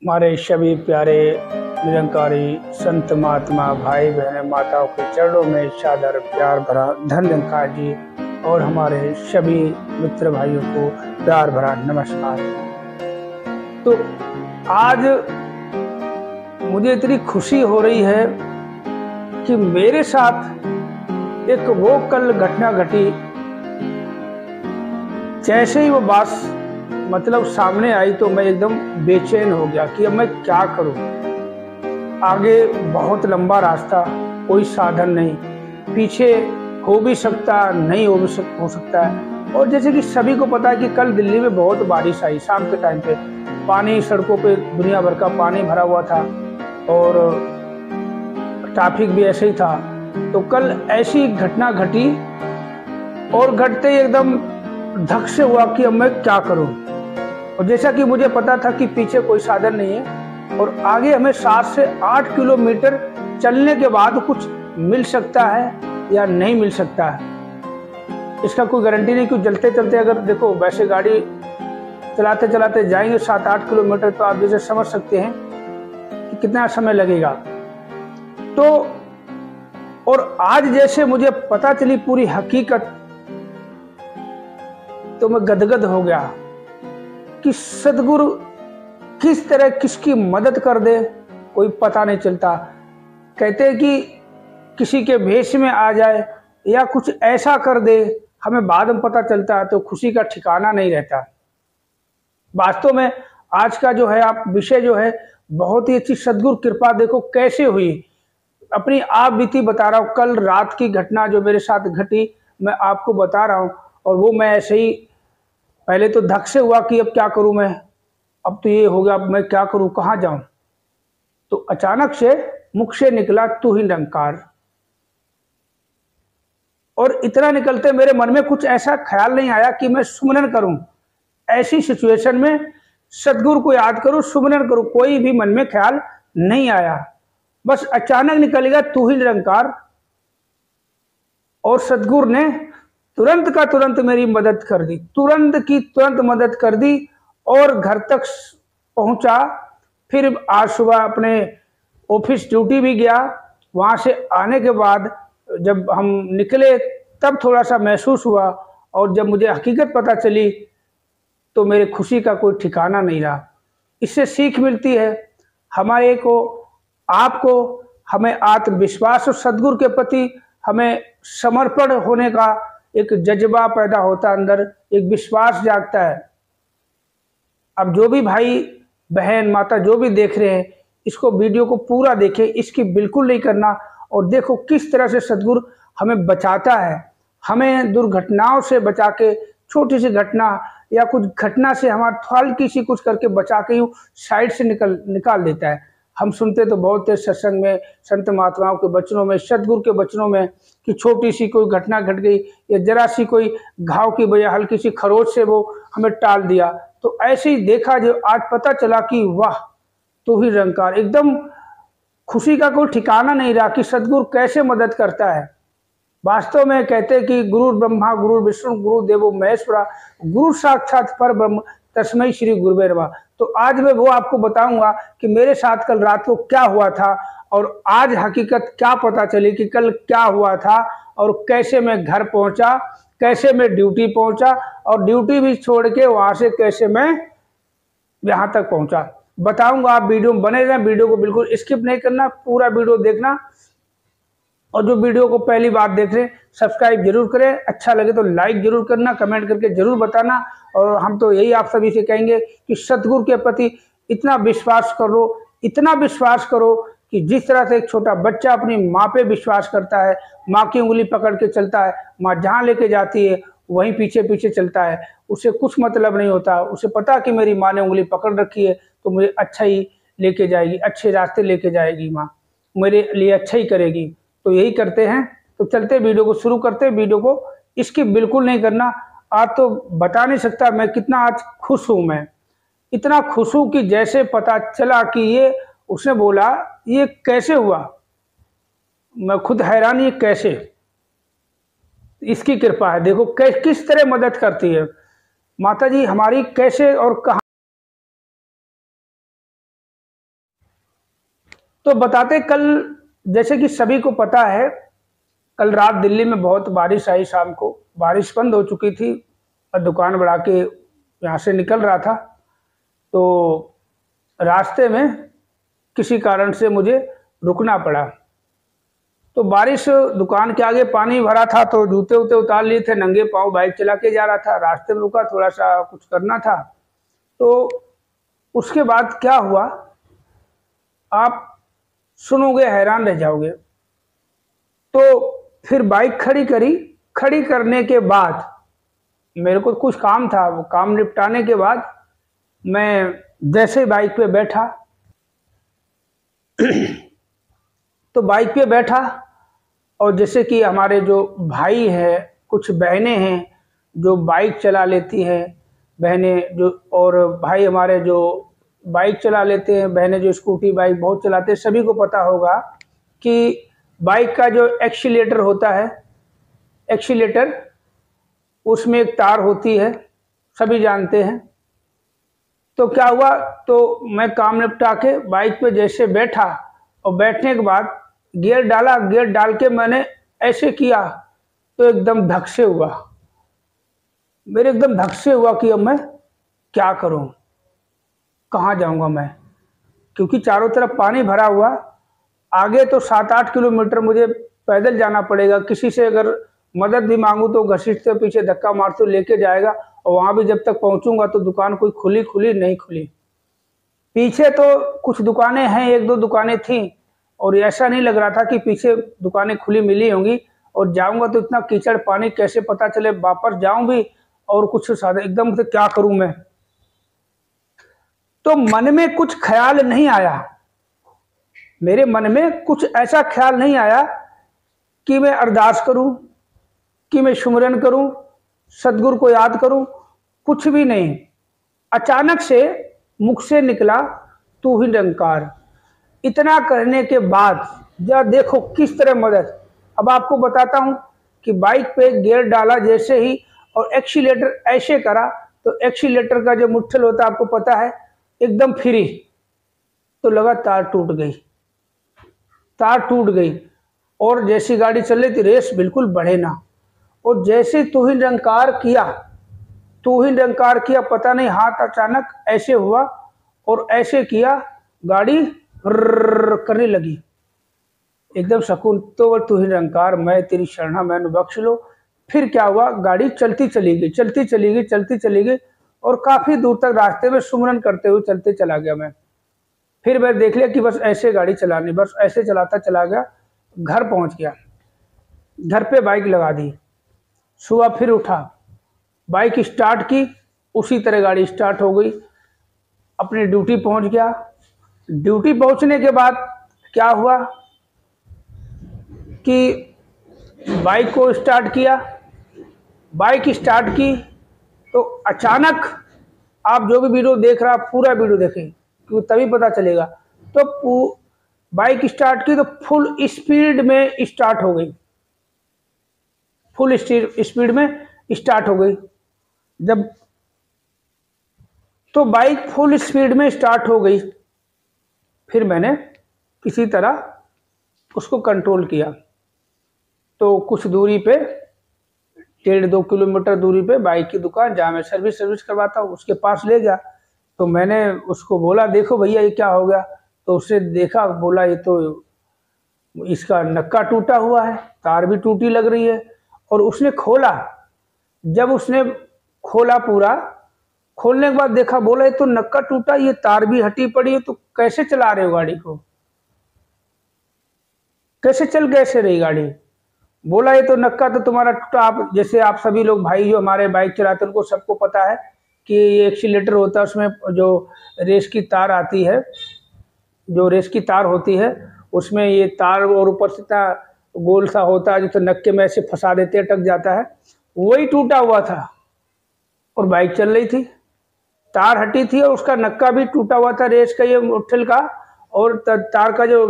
हमारे सभी प्यारे निरंकारी संत महात्मा भाई बहन माताओं के चरणों में सादर प्यार भरा धन्यवाद जी और हमारे सभी मित्र भाइयों को प्यार भरा नमस्कार। तो आज मुझे इतनी खुशी हो रही है कि मेरे साथ एक वो कल घटना घटी, जैसे ही वो बात मतलब सामने आई तो मैं एकदम बेचैन हो गया कि अब मैं क्या करूं। आगे बहुत लंबा रास्ता, कोई साधन नहीं, पीछे हो भी सकता नहीं हो सकता है। और जैसे कि सभी को पता है कि कल दिल्ली में बहुत बारिश आई, शाम के टाइम पे पानी सड़कों पे दुनिया भर का पानी भरा हुआ था और ट्रैफिक भी ऐसे ही था। तो कल ऐसी घटना घटी और घटते ही एकदम धक से हुआ कि अब मैं क्या करूं। और जैसा कि मुझे पता था कि पीछे कोई साधन नहीं है और आगे हमें 7 से 8 किलोमीटर चलने के बाद कुछ मिल सकता है या नहीं मिल सकता है, इसका कोई गारंटी नहीं। क्योंकि चलते चलते अगर देखो वैसे गाड़ी चलाते चलाते जाएंगे 7-8 किलोमीटर तो आप जैसे समझ सकते हैं कि कितना समय लगेगा। तो और आज जैसे मुझे पता चली पूरी हकीकत तो मैं गदगद हो गया कि सदगुरु किस तरह किसकी मदद कर दे कोई पता नहीं चलता। कहते हैं कि किसी के भेष में आ जाए या कुछ ऐसा कर दे, हमें बाद में पता चलता है तो खुशी का ठिकाना नहीं रहता। वास्तव में आज का जो है आप विषय जो है बहुत ही अच्छी सदगुरु कृपा देखो कैसे हुई, अपनी आप बीती बता रहा हूँ। कल रात की घटना जो मेरे साथ घटी मैं आपको बता रहा हूँ और वो मैं ऐसे ही पहले तो धक से हुआ कि अब क्या करूं मैं, अब तो ये हो गया, अब मैं क्या करूं, कहां जाऊं। तो अचानक से मुख से निकला तू ही निरंकार। और इतना निकलते मेरे मन में कुछ ऐसा ख्याल नहीं आया कि मैं सुमिरन करूं। ऐसी सिचुएशन में सदगुरु को याद करूं, सुमिरन करूं, कोई भी मन में ख्याल नहीं आया। बस अचानक निकल गया तू ही निरंकार और सदगुरु ने तुरंत का तुरंत मेरी मदद कर दी, तुरंत की तुरंत मदद कर दी और घर तक पहुंचा। फिर आज सुबह अपने ऑफिस ड्यूटी भी गया। वहां से आने के बाद जब हम निकले तब थोड़ा सा महसूस हुआ और जब मुझे हकीकत पता चली तो मेरे खुशी का कोई ठिकाना नहीं रहा। इससे सीख मिलती है हमारे को, आपको, हमें आत्मविश्वास और सदगुरु के प्रति हमें समर्पण होने का एक जज्बा पैदा होता, अंदर एक विश्वास जागता है। अब जो भी भाई बहन माता जो भी देख रहे हैं इसको वीडियो को पूरा देखें, इसकी बिल्कुल नहीं करना। और देखो किस तरह से सदगुरु हमें बचाता है, हमें दुर्घटनाओं से बचा के, छोटी सी घटना या कुछ घटना से हमारा हल्की सी कुछ करके बचा के यूँ साइड से निकाल देता है। हम सुनते तो बहुत थे सत्संग में, संत महात्माओं के वचनों में, सदगुरु के वचनों में कि छोटी सी कोई घटना घट गई या जरा सी कोई घाव की वजह हल्की सी खरोच से वो हमें टाल दिया। तो ऐसे ही देखा जो आज पता चला कि वाह तू ही निरंकार, एकदम खुशी का कोई ठिकाना नहीं रहा कि सदगुरु कैसे मदद करता है। वास्तव में कहते हैं कि गुरु ब्रह्मा गुरु विष्णु गुरु देवो महेश्वरा, गुरु साक्षात पर ब्रह्म तस्मै श्री गुरुवे नमः। तो आज मैं वो आपको बताऊंगा कि मेरे साथ कल रात को क्या हुआ था और आज हकीकत क्या पता चली कि कल क्या हुआ था और कैसे मैं घर पहुंचा, कैसे मैं ड्यूटी पहुंचा और ड्यूटी भी छोड़ के वहां से कैसे मैं यहां तक पहुंचा, बताऊंगा। आप वीडियो में बने रहें, वीडियो को बिल्कुल स्किप नहीं करना, पूरा वीडियो देखना। और जो वीडियो को पहली बार देख रहे हैं सब्सक्राइब जरूर करें, अच्छा लगे तो लाइक जरूर करना, कमेंट करके जरूर बताना। और हम तो यही आप सभी से कहेंगे कि सदगुरु के प्रति इतना विश्वास करो, इतना विश्वास करो कि जिस तरह से एक छोटा बच्चा अपनी माँ पे विश्वास करता है, माँ की उंगली पकड़ के चलता है, माँ जहाँ लेके जाती है वहीं पीछे पीछे चलता है, उसे कुछ मतलब नहीं होता, उसे पता कि मेरी माँ ने उंगली पकड़ रखी है तो मुझे अच्छा ही लेके जाएगी, अच्छे रास्ते लेके जाएगी, माँ मेरे लिए अच्छा ही करेगी। तो यही करते हैं। तो चलते वीडियो को शुरू करते हैं, वीडियो को इसकी बिल्कुल नहीं करना। आज तो बता नहीं सकता मैं कितना आज खुश हूं, मैं इतना खुश हूं कि जैसे पता चला कि ये, उसने बोला ये कैसे हुआ, मैं खुद हैरान, ये कैसे, इसकी कृपा है। देखो किस तरह मदद करती है माता जी हमारी, कैसे और कहाँ तो बताते कल, जैसे कि सभी को पता है, कल रात दिल्ली में बहुत बारिश आई। शाम को बारिश बंद हो चुकी थी और दुकान बढ़ा के यहाँ से निकल रहा था, तो रास्ते में किसी कारण से मुझे रुकना पड़ा। तो बारिश, दुकान के आगे पानी भरा था, तो जूते उते उतार लिए थे, नंगे पाँव बाइक चला के जा रहा था। रास्ते में रुका, थोड़ा सा कुछ करना था। तो उसके बाद क्या हुआ, आप सुनोगे हैरान रह जाओगे। तो फिर बाइक खड़ी करी। खड़ी करने के बाद मेरे को कुछ काम था, वो काम निपटाने के बाद मैं जैसे बाइक पे बैठा तो बाइक पे बैठा, और जैसे कि हमारे जो भाई हैं, कुछ बहनें हैं जो बाइक चला लेती हैं, बहनें जो, और भाई हमारे जो बाइक चला लेते हैं, बहनें जो स्कूटी बाइक बहुत चलाते हैं। सभी को पता होगा कि बाइक का जो एक्सीलेटर होता है, एक्सीलेटर, उसमें एक तार होती है, सभी जानते हैं। तो क्या हुआ, तो मैं काम निपटा के बाइक पे जैसे बैठा, और बैठने के बाद गियर डाला। गियर डाल के मैंने ऐसे किया तो एकदम धक से हुआ, मेरे एकदम धक से हुआ कि अब मैं क्या करूं, कहाँ जाऊंगा मैं, क्योंकि चारों तरफ पानी भरा हुआ। आगे तो 7-8 किलोमीटर मुझे पैदल जाना पड़ेगा। किसी से अगर मदद भी मांगू तो घसीटते पीछे धक्का मारते लेके जाएगा, और वहां भी जब तक पहुंचूंगा तो दुकान कोई खुली नहीं खुली। पीछे तो कुछ दुकानें हैं, 1-2 दुकानें थी, और ऐसा नहीं लग रहा था कि पीछे दुकानें खुली मिली होंगी। और जाऊंगा तो इतना कीचड़ पानी, कैसे पता चले वापस जाऊं भी, और कुछ साधन, एकदम से क्या करूं मैं। तो मन में कुछ ख्याल नहीं आया, मेरे मन में कुछ ऐसा ख्याल नहीं आया कि मैं अरदास करूं, कि मैं सुमिरन करूं, सदगुरु को याद करूं, कुछ भी नहीं। अचानक से मुख से निकला तू ही निरंकार। इतना करने के बाद जरा देखो किस तरह मदद। अब आपको बताता हूं कि बाइक पे गियर डाला जैसे ही, और एक्सीलेटर ऐसे करा, तो एक्सीलेटर का जो मुट्ठल होता है आपको पता है, एकदम फ्री। तो लगा तार टूट गई, तार टूट गई। और जैसी गाड़ी चल रही थी, रेस बिल्कुल बढ़े ना। और जैसे तू ही निरंकार किया, तू ही निरंकार किया, पता नहीं हाथ अचानक ऐसे हुआ और ऐसे किया, गाड़ी करने लगी, एकदम सकून। तो तू ही निरंकार, मैं तेरी शरणा, मैंने बख्श लो। फिर क्या हुआ, गाड़ी चलती चली गई, चलती चली गई, चलती चली गई, और काफी दूर तक रास्ते में सुमरन करते हुए चलते चला गया मैं। फिर मैं देख लिया कि बस ऐसे गाड़ी चलानी, बस ऐसे चलाता चला गया। घर पहुंच गया, घर पे बाइक लगा दी। सुबह फिर उठा, बाइक स्टार्ट की, उसी तरह गाड़ी स्टार्ट हो गई। अपनी ड्यूटी पहुंच गया। ड्यूटी पहुंचने के बाद क्या हुआ कि बाइक को स्टार्ट किया, बाइक स्टार्ट की, तो अचानक, आप जो भी वीडियो देख रहा, पूरा वीडियो देखें क्योंकि तभी पता चलेगा। तो बाइक स्टार्ट की तो फुल स्पीड में स्टार्ट हो गई, फुल स्पीड में स्टार्ट हो गई। जब तो बाइक फुल स्पीड में स्टार्ट हो गई, फिर मैंने किसी तरह उसको कंट्रोल किया। तो कुछ दूरी पे, 1.5-2 किलोमीटर दूरी पे बाइक की दुकान, जहाँ मैं सर्विस करवाता हूँ, उसके पास ले गया। तो मैंने उसको बोला, देखो भैया ये क्या हो गया। तो उसने देखा, बोला ये तो इसका नक्का टूटा हुआ है, तार भी टूटी लग रही है। और उसने खोला, जब उसने खोला पूरा, खोलने के बाद देखा, बोला ये तो नक्का टूटा, ये तार भी हटी पड़ी है, तो कैसे चला रहे हो गाड़ी को, कैसे रही गाड़ी। बोला ये तो नक्का तो तुम्हारा टूटा। आप जैसे, आप सभी लोग भाई जो हमारे बाइक चलाते हैं उनको सबको पता है कि ये एक्सीलेटर होता है, उसमें जो रेस की तार आती है, जो रेस की तार होती है, उसमें ये तार और ऊपर से इतना गोल सा होता है, जो तो नक्के में ऐसे फंसा देते हैं, अटक जाता है, वही टूटा हुआ था। और बाइक चल रही थी, तार हटी थी, और उसका नक्का भी टूटा हुआ था, रेस का, ये मुट्ठल का, और तार का जो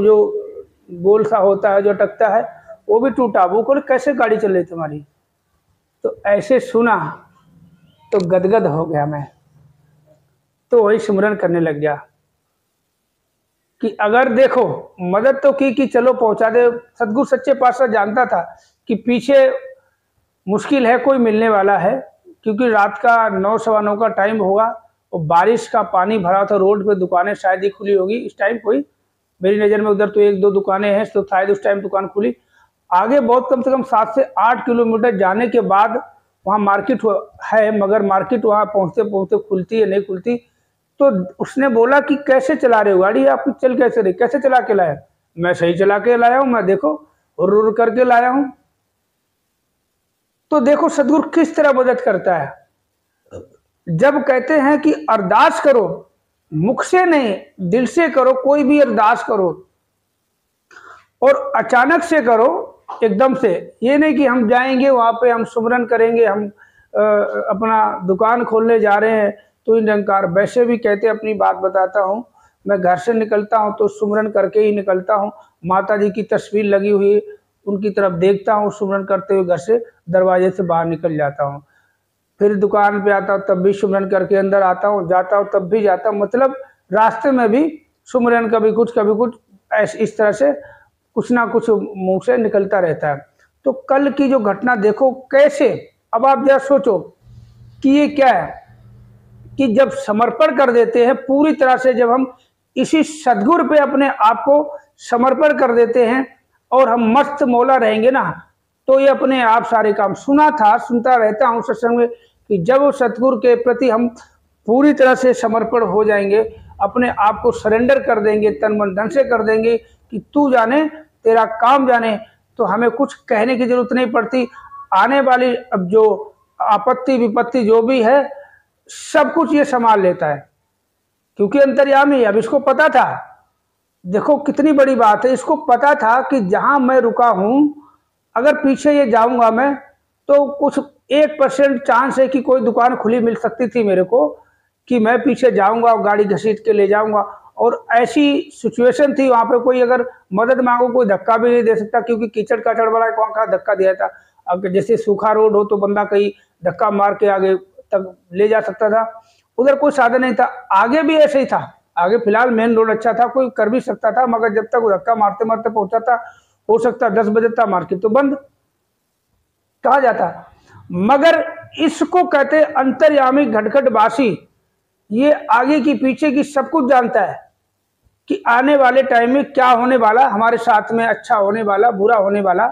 गोल सा होता है, जो अटकता है, वो भी टूटा। वो बोले कैसे गाड़ी चल रही तुम्हारी। तो ऐसे सुना तो गदगद हो गया मैं, तो वही सिमरन करने लग गया कि अगर देखो मदद तो की कि चलो पहुंचा दे। सतगुरु सच्चे पातशाह जानता था कि पीछे मुश्किल है, कोई मिलने वाला है, क्योंकि रात का 9 सवा 9 का टाइम होगा और बारिश का पानी भरा था रोड पे, दुकानें शायद ही खुली होगी इस टाइम कोई, मेरी नज़र में उधर तो 1-2 दुकानें हैं तो शायद उस टाइम दुकान खुली। आगे बहुत कम से कम 7 से 8 किलोमीटर जाने के बाद वहाँ मार्केट है, मगर मार्केट वहाँ पहुँचते पहुँचते खुलती है नहीं खुलती। तो उसने बोला कि कैसे चला रहे हो गाड़ी, आप चल कैसे रही, कैसे चला के लाया? मैं सही चला के लाया हूँ, मैं देखो रुर करके लाया हूँ। तो देखो सदगुरु किस तरह मदद करता है। जब कहते हैं कि अरदास करो, मुख से नहीं दिल से करो, कोई भी अरदास करो और अचानक से करो, एकदम से। ये नहीं कि हम जाएंगे वहां पे हम सुमरन करेंगे, हम अपना दुकान खोलने जा रहे हैं तो निरंकार। वैसे भी कहते अपनी बात बताता हूँ, मैं घर से निकलता हूँ तो सुमरन करके ही निकलता हूँ। माता जी की तस्वीर लगी हुई उनकी तरफ देखता हूँ, सुमरन करते हुए घर से दरवाजे से बाहर निकल जाता हूँ। फिर दुकान पे आता हूँ तब भी सुमरन करके अंदर आता हूँ, जाता हूँ तब भी जाता हूँ। मतलब रास्ते में भी सुमरन, कभी कुछ इस तरह से कुछ ना कुछ मुंह से निकलता रहता है। तो कल की जो घटना देखो कैसे, अब आप जरा सोचो कि ये क्या है कि जब समर्पण कर देते हैं पूरी तरह से, जब हम इसी सदगुरु पे अपने आप को समर्पण कर देते हैं और हम मस्त मौला रहेंगे ना, तो ये अपने आप सारे काम। सुनता रहता हूँ सत्संग में कि जब सतगुरु के प्रति हम पूरी तरह से समर्पण हो जाएंगे, अपने आप को सरेंडर कर देंगे, तन मन धन से कर देंगे कि तू जाने तेरा काम जाने, तो हमें कुछ कहने की जरूरत नहीं पड़ती। आने वाली अब जो आपत्ति विपत्ति जो भी है सब कुछ ये संभाल लेता है, क्योंकि अंतर्यामी। अब इसको पता था, देखो कितनी बड़ी बात है, इसको पता था कि जहां मैं रुका हूं अगर पीछे ये जाऊंगा मैं तो कुछ 1% चांस है कि कोई दुकान खुली मिल सकती थी मेरे को, कि मैं पीछे जाऊंगा और गाड़ी घसीट के ले जाऊंगा। और ऐसी सिचुएशन थी वहां पे, कोई अगर मदद मांगो कोई धक्का भी नहीं दे सकता, क्योंकि कीचड़ काचड़ वाला कौन का धक्का दिया था। अब जैसे सूखा रोड हो तो बंदा कहीं धक्का मार के आगे तक ले जा सकता था, उधर कोई साधन नहीं था। आगे भी ऐसे ही था, आगे फिलहाल मेन रोड अच्छा था, कोई कर भी सकता था, मगर जब तक वो धक्का मारते मारते पहुंचा था, हो सकता 10 बजे तक मार्केट तो बंद कहा जाता। मगर इसको कहते अंतर्यामी घटघटवासी, ये आगे की पीछे की सब कुछ जानता है कि आने वाले टाइम में क्या होने वाला हमारे साथ में, अच्छा होने वाला बुरा होने वाला।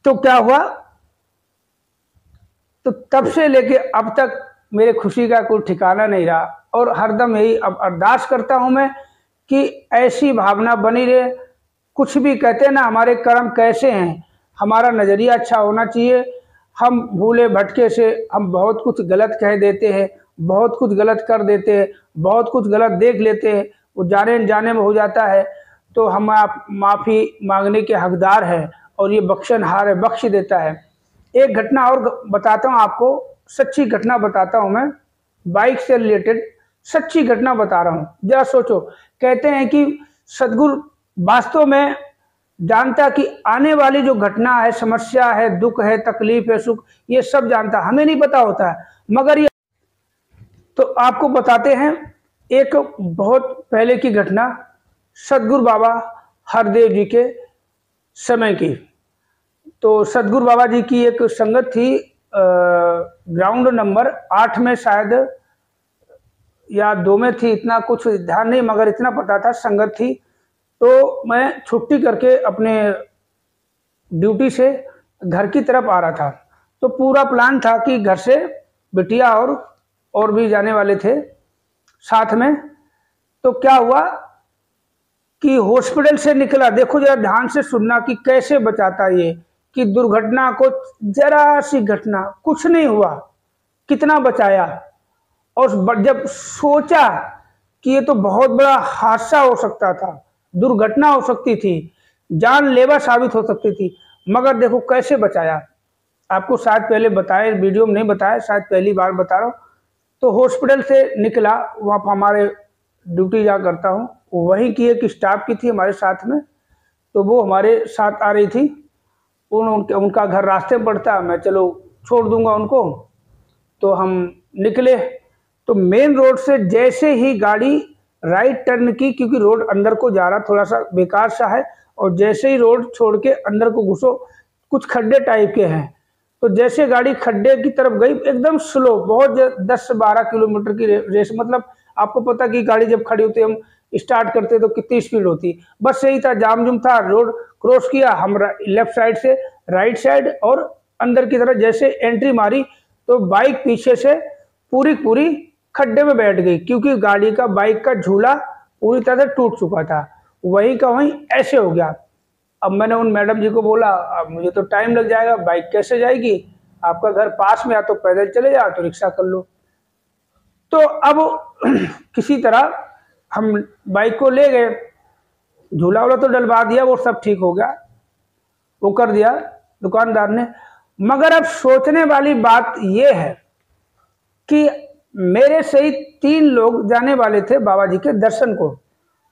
तो क्या हुआ, तो तब से लेके अब तक मेरे खुशी का कोई ठिकाना नहीं रहा, और हरदम यही अब अरदास करता हूं मैं कि ऐसी भावना बनी रहे। कुछ भी कहते हैं ना, हमारे कर्म कैसे हैं, हमारा नज़रिया अच्छा होना चाहिए। हम भूले भटके से हम बहुत कुछ गलत कह देते हैं, बहुत कुछ गलत कर देते हैं, बहुत कुछ गलत देख लेते हैं, वो जाने अनजाने में हो जाता है। तो हम आप माफ़ी मांगने के हकदार हैं, और ये बख्शनहार है, बख्श देता है। एक घटना और बताता हूँ आपको, सच्ची घटना बताता हूँ मैं, बाइक से रिलेटेड सच्ची घटना बता रहा हूँ। जरा सोचो, कहते हैं कि सदगुरु वास्तव में जानता कि आने वाली जो घटना है, समस्या है, दुख है, तकलीफ है, सुख, ये सब जानता, हमें नहीं पता होता है, मगर ये तो आपको बताते हैं। एक बहुत पहले की घटना, सदगुरु बाबा हरदेव जी के समय की। तो सदगुरु बाबा जी की एक संगत थी, ग्राउंड नंबर 8 में शायद या 2 में थी, इतना कुछ ध्यान नहीं, मगर इतना पता था संगत थी। तो मैं छुट्टी करके अपने ड्यूटी से घर की तरफ आ रहा था, तो पूरा प्लान था कि घर से बिटिया और भी जाने वाले थे साथ में। तो क्या हुआ कि हॉस्पिटल से निकला, देखो जरा ध्यान से सुनना कि कैसे बचाता ये, कि दुर्घटना को, जरा सी घटना, कुछ नहीं हुआ, कितना बचाया। और जब सोचा कि ये तो बहुत बड़ा हादसा हो सकता था, दुर्घटना हो सकती थी, जानलेवा साबित हो सकती थी, मगर देखो कैसे बचाया। आपको शायद पहले बताया, वीडियो में नहीं बताया, शायद पहली बार बता रहा हूँ। तो हॉस्पिटल से निकला, वहाँ पर हमारे ड्यूटी जा करता हूँ, वहीं की एक स्टाफ की थी हमारे साथ में, तो वो हमारे साथ आ रही थी। उनका घर रास्ते में पड़ता, मैं चलो छोड़ दूंगा उनको। तो हम निकले, तो मेन रोड से जैसे ही गाड़ी राइट टर्न की, क्योंकि रोड अंदर को जा रहा थोड़ा सा बेकार सा है, और जैसे ही रोड छोड़ के अंदर को घुसो कुछ खड्डे टाइप के हैं, तो जैसे गाड़ी खड्डे की तरफ गई एकदम स्लो, बहुत 10 से 12 किलोमीटर की रेस, मतलब आपको पता कि गाड़ी जब खड़ी होती है हम स्टार्ट करते तो कितनी स्पीड होती, बस यही था, जाम जुम था, रोड क्रॉस किया हम लेफ्ट साइड से राइट साइड और अंदर की तरफ जैसे एंट्री मारी तो बाइक पीछे से पूरी पूरी खड्डे में बैठ गई, क्योंकि गाड़ी का बाइक का झूला पूरी तरह से टूट चुका था, वहीं का वहीं ऐसे हो गया। अब मैंने उन मैडम जी को बोला अब मुझे तो टाइम लग जाएगा, बाइक कैसे जाएगी, आपका घर पास में, या तो पैदल चले जाओ तो रिक्शा कर लो। तो अब किसी तरह हम बाइक को ले गए, झूला वूला तो डलवा दिया, वो सब ठीक हो गया, वो कर दिया दुकानदार ने। मगर अब सोचने वाली बात यह है कि मेरे से ही 3 लोग जाने वाले थे बाबा जी के दर्शन को,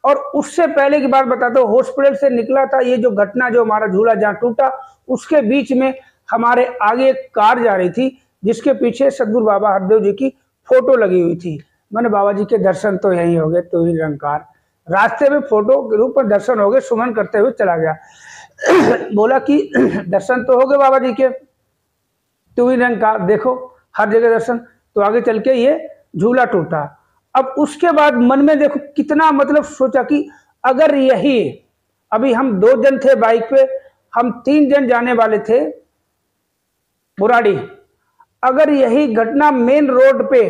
और उससे पहले की बात बताता हूँ, हॉस्पिटल से निकला था, ये जो घटना जो हमारा झूला जहाँ टूटा उसके बीच में हमारे आगे एक कार जा रही थी जिसके पीछे सदगुरु बाबा हरदेव जी की फोटो लगी हुई थी। मैंने बाबा जी के दर्शन तो यही हो गए, तो ही निरंकार, रास्ते में फोटो के रूप में दर्शन हो गए, सुमन करते हुए चला गया। बोला कि दर्शन तो हो गए बाबा जी के, तो ही निरंकार, देखो हर जगह दर्शन, तो आगे चल के ये झूला टूटा। अब उसके बाद मन में देखो कितना मतलब सोचा कि अगर यही, अभी हम 2 जन थे बाइक पे, हम 3 जन जाने वाले थे बुराड़ी, अगर यही घटना मेन रोड पे,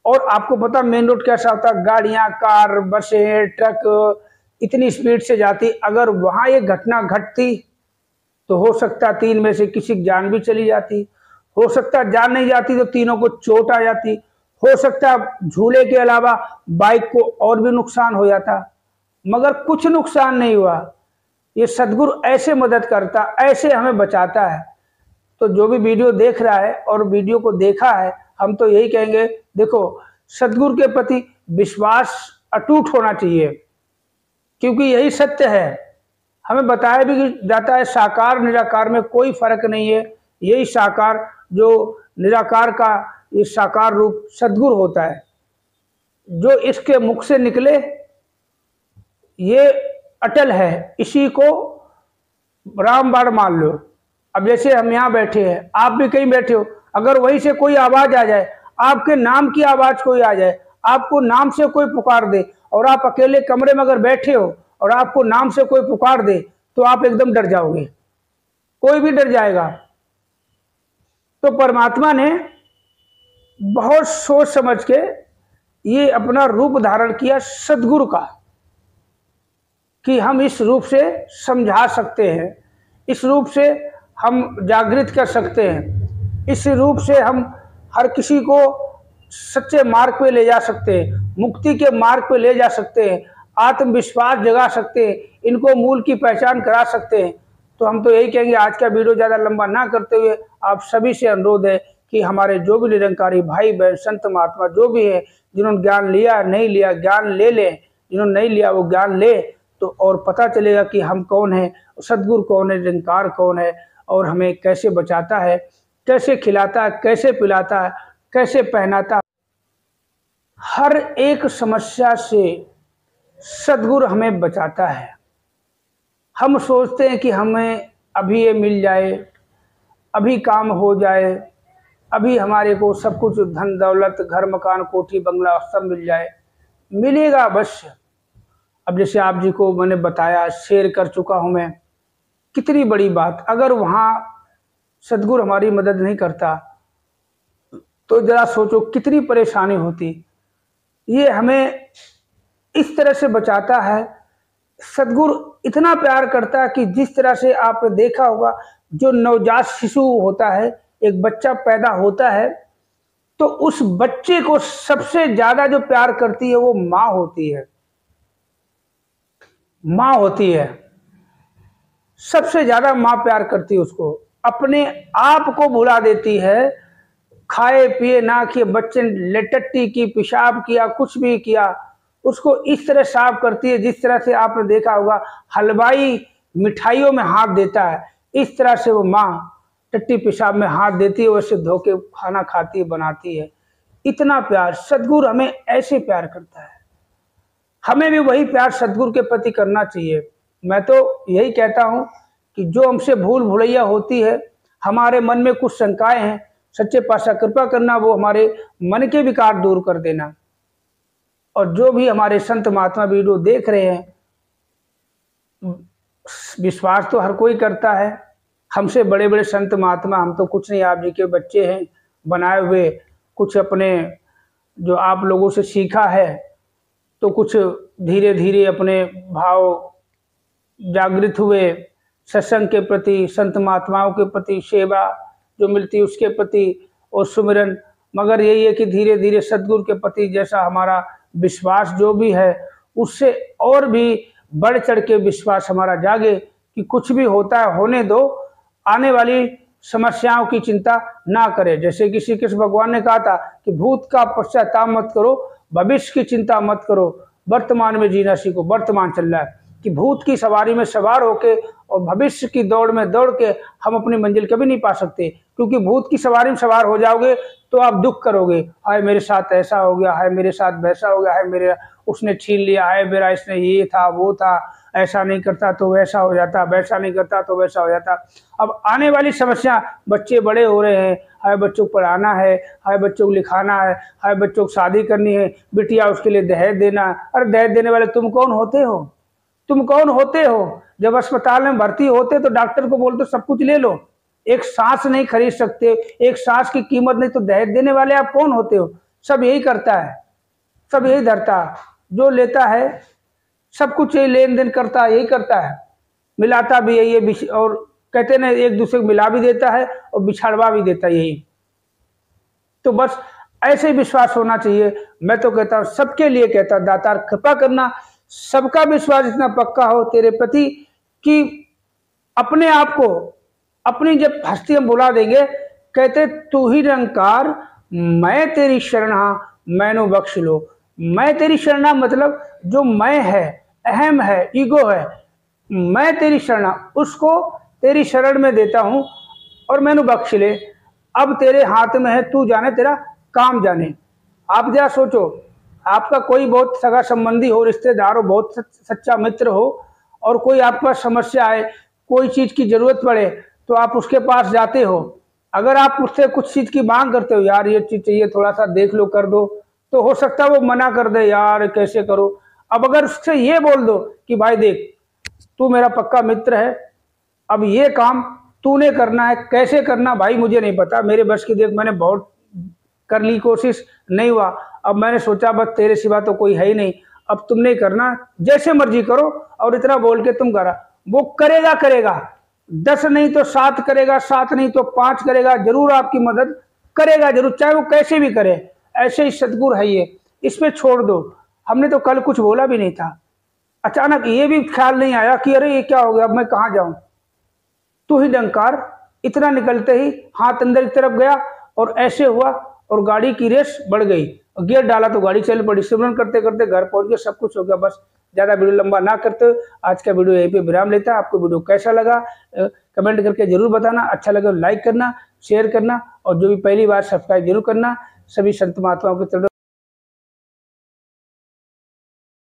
और आपको पता मेन रोड कैसा होता, गाड़ियां, कार, बसें, ट्रक इतनी स्पीड से जाती, अगर वहां ये घटना घटती तो हो सकता 3 में से किसी की जान भी चली जाती, हो सकता जान नहीं जाती तो तीनों को चोट आ जाती, हो सकता झूले के अलावा बाइक को और भी नुकसान हो जाता, मगर कुछ नुकसान नहीं हुआ। ये सदगुरु ऐसे मदद करता, ऐसे हमें बचाता है। तो जो भी वीडियो देख रहा है और वीडियो को देखा है, हम तो यही कहेंगे, देखो सदगुरु के प्रति विश्वास अटूट होना चाहिए, क्योंकि यही सत्य है। हमें बताया भी जाता है साकार निराकार में कोई फर्क नहीं है, यही साकार जो निराकार का ये साकार रूप सदगुरु होता है, जो इसके मुख से निकले ये अटल है, इसी को रामबाण मान लो। अब जैसे हम यहाँ बैठे हैं, आप भी कहीं बैठे हो, अगर वहीं से कोई आवाज आ जाए, आपके नाम की आवाज कोई आ जाए, आपको नाम से कोई पुकार दे, और आप अकेले कमरे में अगर बैठे हो और आपको नाम से कोई पुकार दे, तो आप एकदम डर जाओगे, कोई भी डर जाएगा। तो परमात्मा ने बहुत सोच समझ के ये अपना रूप धारण किया सदगुरु का, कि हम इस रूप से समझा सकते हैं, इस रूप से हम जागृत कर सकते हैं, इस रूप से हम हर किसी को सच्चे मार्ग पे ले जा सकते हैं, मुक्ति के मार्ग पे ले जा सकते हैं, आत्मविश्वास जगा सकते हैं, इनको मूल की पहचान करा सकते हैं। तो हम तो यही कहेंगे, आज का वीडियो ज़्यादा लंबा ना करते हुए आप सभी से अनुरोध है कि हमारे जो भी निरंकारी भाई बहन संत महात्मा जो भी है, जिन्होंने ज्ञान लिया नहीं लिया ज्ञान ले लें, जिन्होंने नहीं लिया वो ज्ञान ले, तो और पता चलेगा कि हम कौन है, सदगुरु कौन है, निरंकार कौन है, और हमें कैसे बचाता है, कैसे खिलाता है, कैसे पिलाता है, कैसे पहनाता है। हर एक समस्या से सदगुरु हमें बचाता है। हम सोचते हैं कि हमें अभी ये मिल जाए, अभी काम हो जाए, अभी हमारे को सब कुछ धन दौलत घर मकान कोठी बंगला सब मिल जाए, मिलेगा अवश्य। अब जैसे आप जी को मैंने बताया, शेयर कर चुका हूँ मैं, कितनी बड़ी बात, अगर वहाँ सदगुरु हमारी मदद नहीं करता तो जरा सोचो कितनी परेशानी होती। ये हमें इस तरह से बचाता है, सदगुरु इतना प्यार करता है कि जिस तरह से आपने देखा होगा, जो नवजात शिशु होता है, एक बच्चा पैदा होता है, तो उस बच्चे को सबसे ज्यादा जो प्यार करती है वो माँ होती है। माँ होती है, सबसे ज्यादा माँ प्यार करती है उसको, अपने आप को भुला देती है, खाए पिए ना किए, बच्चे ने टट्टी की, पेशाब किया, कुछ भी किया, उसको इस तरह साफ करती है जिस तरह से आपने देखा होगा हलवाई मिठाइयों में हाथ देता है, इस तरह से वो माँ टट्टी पेशाब में हाथ देती है, वैसे धो के खाना खाती है, बनाती है। इतना प्यार, सदगुरु हमें ऐसे प्यार करता है। हमें भी वही प्यार सद्गुरु के प्रति करना चाहिए। मैं तो यही कहता हूँ कि जो हमसे भूल भुलैया होती है, हमारे मन में कुछ शंकाएं हैं, सच्चे पातशाह कृपा करना वो हमारे मन के विकार दूर कर देना। और जो भी हमारे संत महात्मा वीडियो देख रहे हैं, विश्वास तो हर कोई करता है, हमसे बड़े बड़े संत महात्मा हम तो कुछ नहीं, आप जी के बच्चे हैं बनाए हुए, कुछ अपने जो आप लोगों से सीखा है, तो कुछ धीरे धीरे अपने भाव जागृत हुए, सत्संग के प्रति, संत महात्माओं के प्रति, सेवा जो मिलती है उसके प्रति और सुमिरन। मगर यही है कि धीरे धीरे सद्गुरु के प्रति जैसा हमारा विश्वास जो भी है, उससे और भी बढ़ चढ़ के विश्वास हमारा जागे कि कुछ भी होता है होने दो, आने वाली समस्याओं की चिंता ना करें। जैसे कि श्री कृष्ण भगवान ने कहा था कि भूत का पश्चाताप मत करो, भविष्य की चिंता मत करो, वर्तमान में जीना सीखो। वर्तमान चल रहा है कि भूत की सवारी में सवार होके और भविष्य की दौड़ में दौड़ के हम अपनी मंजिल कभी नहीं पा सकते, क्योंकि भूत की सवारी में सवार हो जाओगे तो आप दुख करोगे, हाय मेरे साथ ऐसा हो गया, हाय मेरे साथ वैसा हो गया, हाय मेरे उसने छीन लिया, हाय मेरा इसने ये था वो था, ऐसा नहीं करता तो वैसा हो जाता, वैसा नहीं करता तो वैसा हो जाता। अब आने वाली समस्या, बच्चे बड़े हो रहे हैं, हाय बच्चों को पढ़ाना है, हाय बच्चों को लिखाना है, हाय बच्चों को शादी करनी है, बिटिया उसके लिए दहेज देना। अरे दहेज देने वाले तुम कौन होते हो? तुम कौन होते हो? जब अस्पताल में भर्ती होते तो डॉक्टर को बोलते सब कुछ ले लो, एक सांस नहीं खरीद सकते, एक सांस की कीमत नहीं, तो दहेज देने वाले आप कौन होते हो? सब यही करता है, सब यही धरता, जो लेता है सब कुछ यही लेन देन करता है, यही करता है, मिलाता भी यही है, और कहते ना एक दूसरे को मिला भी देता है और बिछाड़वा भी देता है यही। तो बस ऐसे विश्वास होना चाहिए। मैं तो कहता हूँ, सबके लिए कहता, दातार कृपा करना, सबका विश्वास इतना पक्का हो तेरे प्रति कि अपने आप को, अपनी जब हस्ती हम बुला देंगे, कहते तू ही निरंकार मैं तेरी शरणा मैनू बख्श लो। मैं तेरी शरणा मतलब जो मैं है, अहम है, ईगो है, मैं तेरी शरणा, उसको तेरी शरण में देता हूँ और मैनू बख्श ले। अब तेरे हाथ में है, तू जाने तेरा काम जाने। आप जरा सोचो, आपका कोई बहुत सगा संबंधी हो, रिश्तेदार हो, बहुत सच्चा मित्र हो, और कोई आपके पास समस्या आए, कोई चीज़ की जरूरत पड़े तो आप उसके पास जाते हो। अगर आप उससे कुछ चीज़ की मांग करते हो, यार ये चीज़ चाहिए, थोड़ा सा देख लो, कर दो, तो हो सकता है वो मना कर दे, यार कैसे करो। अब अगर उससे ये बोल दो कि भाई देख, तू मेरा पक्का मित्र है, अब ये काम तूने करना है, कैसे करना भाई मुझे नहीं पता, मेरे बस की, देख मैंने बहुत कर ली कोशिश, नहीं हुआ, अब मैंने सोचा बस तेरे सिवा तो कोई है ही नहीं, अब तुमने करना, जैसे मर्जी करो, और इतना बोल के तुम करा। वो करेगा करेगा, 10 नहीं तो 7 करेगा, 7 नहीं तो 5 करेगा, जरूर आपकी मदद करेगा जरूर, चाहे वो कैसे भी करे। ऐसे ही सद्गुरु है ये, इसमें छोड़ दो। हमने तो कल कुछ बोला भी नहीं था, अचानक ये भी ख्याल नहीं आया कि अरे ये क्या हो गया, अब मैं कहाँ जाऊं। तू ही निरंकार, इतना निकलते ही हाथ अंदर की तरफ गया और ऐसे हुआ और गाड़ी की रेस बढ़ गई, गियर डाला तो गाड़ी चल पड़ी। सिमरन करते करते घर पहुंच गए, सब कुछ हो गया। बस ज़्यादा वीडियो लंबा ना करते आज का वीडियो यहीं पे विराम लेता है। आपको वीडियो कैसा लगा कमेंट करके जरूर बताना, अच्छा लगे लाइक करना, शेयर करना, और जो भी पहली बार सब्सक्राइब जरूर करना। सभी संत महात्माओं की तरफ